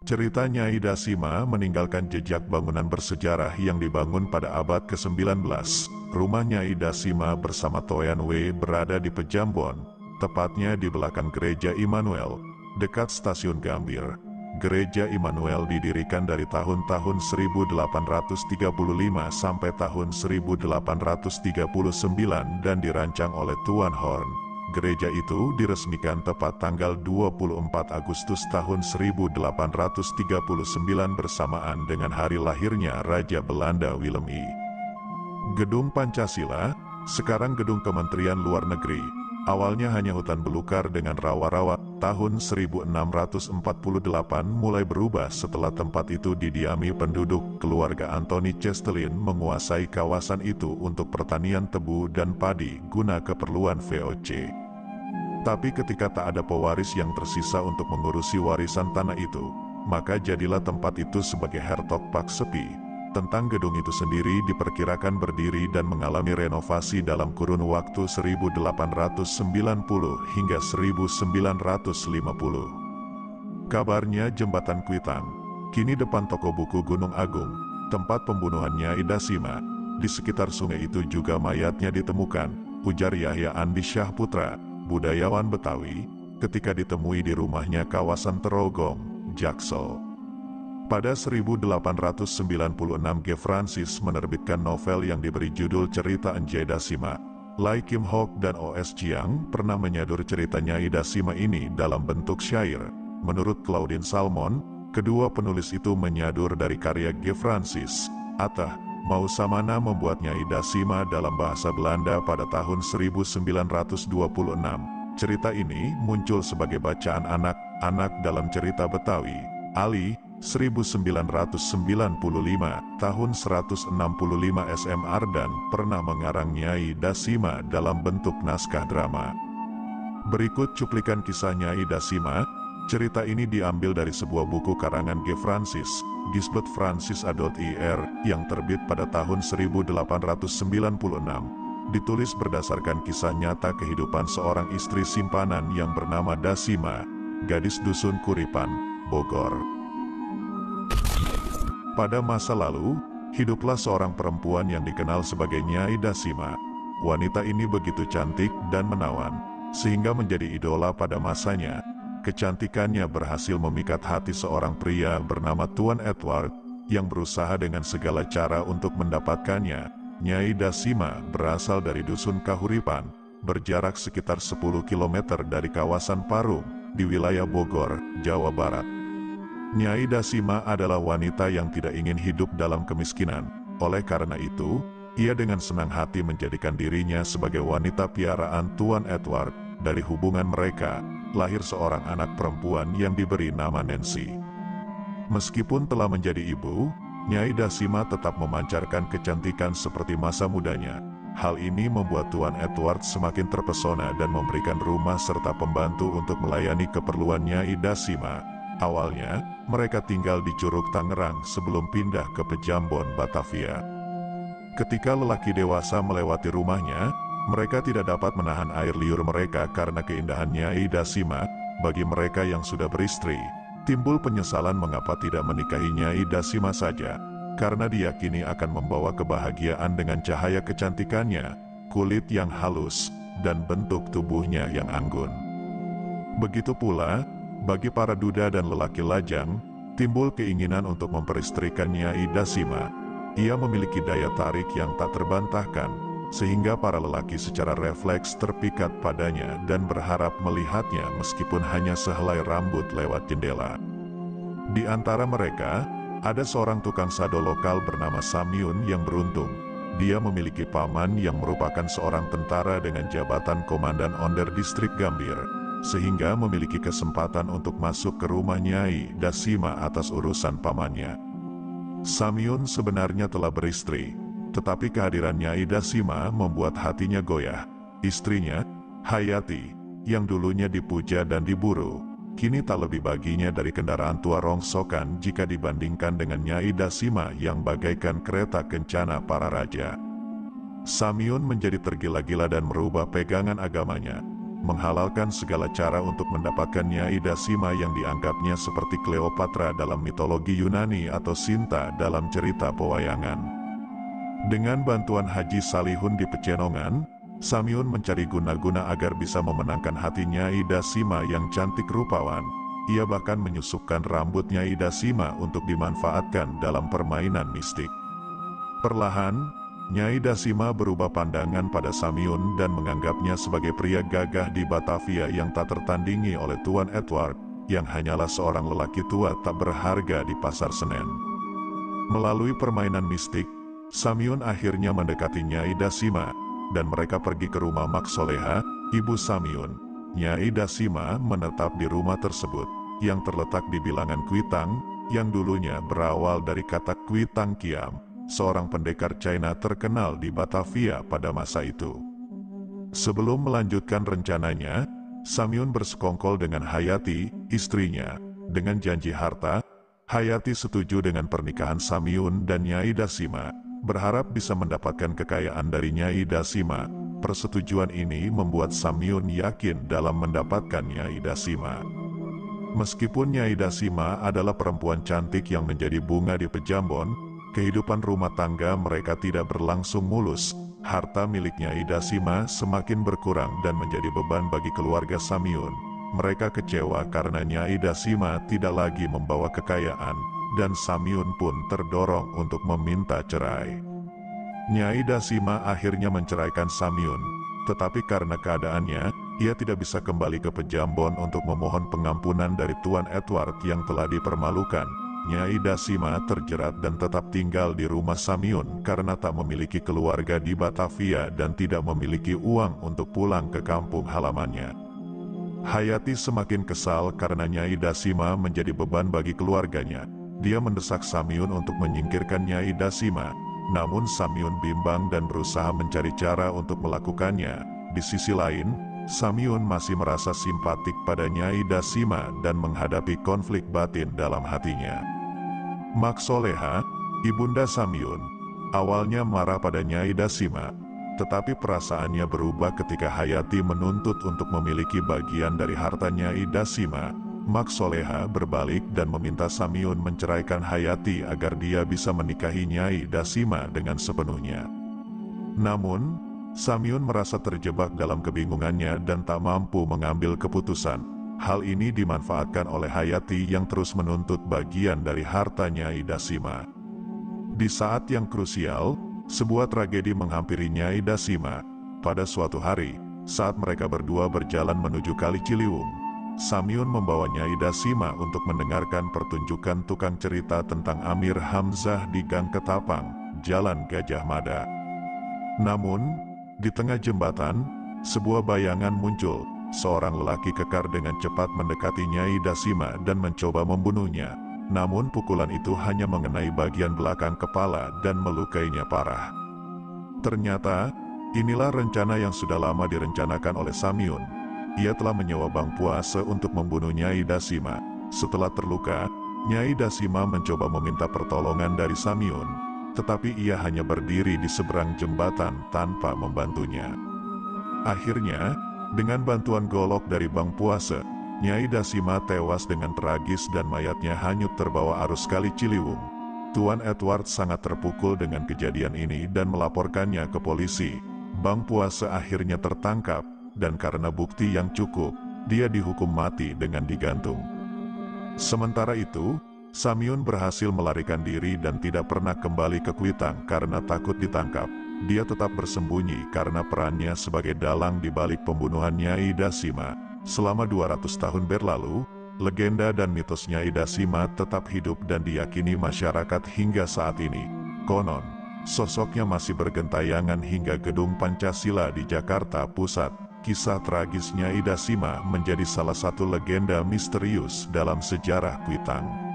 Cerita Nyai Dasima meninggalkan jejak bangunan bersejarah yang dibangun pada abad ke-19. Rumah Nyai Dasima bersama Toyan Wei berada di Pejambon, tepatnya di belakang Gereja Immanuel, dekat stasiun Gambir. Gereja Immanuel didirikan dari tahun-tahun 1835 sampai tahun 1839 dan dirancang oleh Tuan Horn. Gereja itu diresmikan tepat tanggal 24 Agustus tahun 1839 bersamaan dengan hari lahirnya Raja Belanda Willem I. Gedung Pancasila, sekarang Gedung Kementerian Luar Negeri, awalnya hanya hutan belukar dengan rawa-rawa. Tahun 1648 mulai berubah setelah tempat itu didiami penduduk. Keluarga Anthony Chestelin menguasai kawasan itu untuk pertanian tebu dan padi guna keperluan VOC. Tapi ketika tak ada pewaris yang tersisa untuk mengurusi warisan tanah itu, maka jadilah tempat itu sebagai Hertog Paksepi. Tentang gedung itu sendiri diperkirakan berdiri dan mengalami renovasi dalam kurun waktu 1890 hingga 1950. Kabarnya Jembatan Kuitang, kini depan toko buku Gunung Agung, tempat pembunuhan Nyai Dasima. Di sekitar sungai itu juga mayatnya ditemukan, ujar Yahya Andi Syah Putra, budayawan Betawi, ketika ditemui di rumahnya kawasan Terogong, Jaksel. Pada 1896 G. Francis menerbitkan novel yang diberi judul Cerita Nyai Dasima. Lai Kim Hok dan O.S. Chiang pernah menyadur cerita Nyai Dasima ini dalam bentuk syair. Menurut Claudine Salmon, kedua penulis itu menyadur dari karya G. Francis. Atah, mau samana membuat Nyai Dasima dalam bahasa Belanda pada tahun 1926. Cerita ini muncul sebagai bacaan anak-anak dalam cerita Betawi. Ali 1995, tahun 165 SM Ardan pernah mengarang Nyai Dasima dalam bentuk naskah drama. Berikut cuplikan kisah Nyai Dasima. Cerita ini diambil dari sebuah buku karangan G. Francis, Gisbert Francis A.Ir, yang terbit pada tahun 1896. Ditulis berdasarkan kisah nyata kehidupan seorang istri simpanan yang bernama Dasima, gadis dusun Kuripan, Bogor. Pada masa lalu, hiduplah seorang perempuan yang dikenal sebagai Nyai Dasima. Wanita ini begitu cantik dan menawan, sehingga menjadi idola pada masanya. Kecantikannya berhasil memikat hati seorang pria bernama Tuan Edward, yang berusaha dengan segala cara untuk mendapatkannya. Nyai Dasima berasal dari dusun Kahuripan, berjarak sekitar 10 km dari kawasan Parung, di wilayah Bogor, Jawa Barat. Nyai Dasima adalah wanita yang tidak ingin hidup dalam kemiskinan. Oleh karena itu, ia dengan senang hati menjadikan dirinya sebagai wanita piaraan Tuan Edward. Dari hubungan mereka, lahir seorang anak perempuan yang diberi nama Nancy. Meskipun telah menjadi ibu, Nyai Dasima tetap memancarkan kecantikan seperti masa mudanya. Hal ini membuat Tuan Edward semakin terpesona dan memberikan rumah serta pembantu untuk melayani keperluan Nyai Dasima. Awalnya, mereka tinggal di Curug Tangerang sebelum pindah ke Pejambon, Batavia. Ketika lelaki dewasa melewati rumahnya, mereka tidak dapat menahan air liur mereka karena keindahan Nyai Dasima. Bagi mereka yang sudah beristri, timbul penyesalan mengapa tidak menikahi Nyai Dasima saja, karena diyakini akan membawa kebahagiaan dengan cahaya kecantikannya, kulit yang halus, dan bentuk tubuhnya yang anggun. Begitu pula, bagi para duda dan lelaki lajang, timbul keinginan untuk memperistrikan Nyai Dasima. Ia memiliki daya tarik yang tak terbantahkan, sehingga para lelaki secara refleks terpikat padanya dan berharap melihatnya meskipun hanya sehelai rambut lewat jendela. Di antara mereka, ada seorang tukang sado lokal bernama Samyun yang beruntung. Dia memiliki paman yang merupakan seorang tentara dengan jabatan Komandan Onder Distrik Gambir, sehingga memiliki kesempatan untuk masuk ke rumah Nyai Dasima atas urusan pamannya. Samyun sebenarnya telah beristri, tetapi kehadiran Nyai Dasima membuat hatinya goyah. Istrinya, Hayati, yang dulunya dipuja dan diburu, kini tak lebih baginya dari kendaraan tua rongsokan jika dibandingkan dengan Nyai Dasima yang bagaikan kereta kencana para raja. Samyun menjadi tergila-gila dan merubah pegangan agamanya. menghalalkan segala cara untuk mendapatkan Nyai Dasima yang dianggapnya seperti Cleopatra dalam mitologi Yunani atau Sinta dalam cerita pewayangan. Dengan bantuan Haji Salihun di Pecenongan, Samyun mencari guna-guna agar bisa memenangkan hati Nyai Dasima yang cantik rupawan. Ia bahkan menyusupkan rambut Nyai Dasima untuk dimanfaatkan dalam permainan mistik. Perlahan, Nyai Dasima berubah pandangan pada Samyun dan menganggapnya sebagai pria gagah di Batavia yang tak tertandingi oleh Tuan Edward, yang hanyalah seorang lelaki tua tak berharga di Pasar Senen. Melalui permainan mistik, Samyun akhirnya mendekati Nyai Dasima, dan mereka pergi ke rumah Mak Soleha, ibu Samyun. Nyai Dasima menetap di rumah tersebut, yang terletak di bilangan Kuitang, yang dulunya berawal dari kata Kuitang Kiam, seorang pendekar China terkenal di Batavia pada masa itu. Sebelum melanjutkan rencananya, Samyun bersekongkol dengan Hayati, istrinya. Dengan janji harta, Hayati setuju dengan pernikahan Samyun dan Nyai Dasima, berharap bisa mendapatkan kekayaan dari Nyai Dasima. Persetujuan ini membuat Samyun yakin dalam mendapatkan Nyai Dasima. Meskipun Nyai Dasima adalah perempuan cantik yang menjadi bunga di Pejambon, kehidupan rumah tangga mereka tidak berlangsung mulus. Harta milik Nyai Dasima semakin berkurang dan menjadi beban bagi keluarga Samyun. Mereka kecewa karena Nyai Dasima tidak lagi membawa kekayaan, dan Samyun pun terdorong untuk meminta cerai. Nyai Dasima akhirnya menceraikan Samyun, tetapi karena keadaannya, ia tidak bisa kembali ke Pejambon untuk memohon pengampunan dari Tuan Edward yang telah dipermalukan. Nyai Dasima terjerat dan tetap tinggal di rumah Samyun karena tak memiliki keluarga di Batavia dan tidak memiliki uang untuk pulang ke kampung halamannya. Hayati semakin kesal karena Nyai Dasima menjadi beban bagi keluarganya. Dia mendesak Samyun untuk menyingkirkan Nyai Dasima, namun Samyun bimbang dan berusaha mencari cara untuk melakukannya. Di sisi lain, Samyun masih merasa simpatik pada Nyai Dasima dan menghadapi konflik batin dalam hatinya. Mak Soleha, ibunda Samyun, awalnya marah pada Nyai Dasima, tetapi perasaannya berubah ketika Hayati menuntut untuk memiliki bagian dari harta Nyai Dasima. Mak Soleha berbalik dan meminta Samyun menceraikan Hayati agar dia bisa menikahi Nyai Dasima dengan sepenuhnya. Namun, Samyun merasa terjebak dalam kebingungannya dan tak mampu mengambil keputusan. Hal ini dimanfaatkan oleh Hayati yang terus menuntut bagian dari harta Nyai Dasima. Di saat yang krusial, sebuah tragedi menghampiri Nyai Dasima. Pada suatu hari, saat mereka berdua berjalan menuju Kali Ciliwung, Samyun membawa Nyai Dasima untuk mendengarkan pertunjukan tukang cerita tentang Amir Hamzah di Gang Ketapang, Jalan Gajah Mada. Namun, di tengah jembatan, sebuah bayangan muncul. Seorang lelaki kekar dengan cepat mendekati Nyai Dasima dan mencoba membunuhnya. Namun pukulan itu hanya mengenai bagian belakang kepala dan melukainya parah. Ternyata, inilah rencana yang sudah lama direncanakan oleh Samyun. Ia telah menyewa Bang Puase untuk membunuh Nyai Dasima. Setelah terluka, Nyai Dasima mencoba meminta pertolongan dari Samyun, tetapi ia hanya berdiri di seberang jembatan tanpa membantunya. Akhirnya, dengan bantuan golok dari Bang Puase, Nyai Dasima tewas dengan tragis dan mayatnya hanyut terbawa arus Kali Ciliwung. Tuan Edward sangat terpukul dengan kejadian ini dan melaporkannya ke polisi. Bang Puase akhirnya tertangkap, dan karena bukti yang cukup, dia dihukum mati dengan digantung. Sementara itu, Samyun berhasil melarikan diri dan tidak pernah kembali ke Kuitang karena takut ditangkap. Dia tetap bersembunyi karena perannya sebagai dalang di balik pembunuhan Nyai Dasima. Selama 200 tahun berlalu, legenda dan mitos Nyai Dasima tetap hidup dan diyakini masyarakat hingga saat ini. Konon, sosoknya masih bergentayangan hingga Gedung Pancasila di Jakarta Pusat. Kisah tragis Nyai Dasima menjadi salah satu legenda misterius dalam sejarah Kuitang.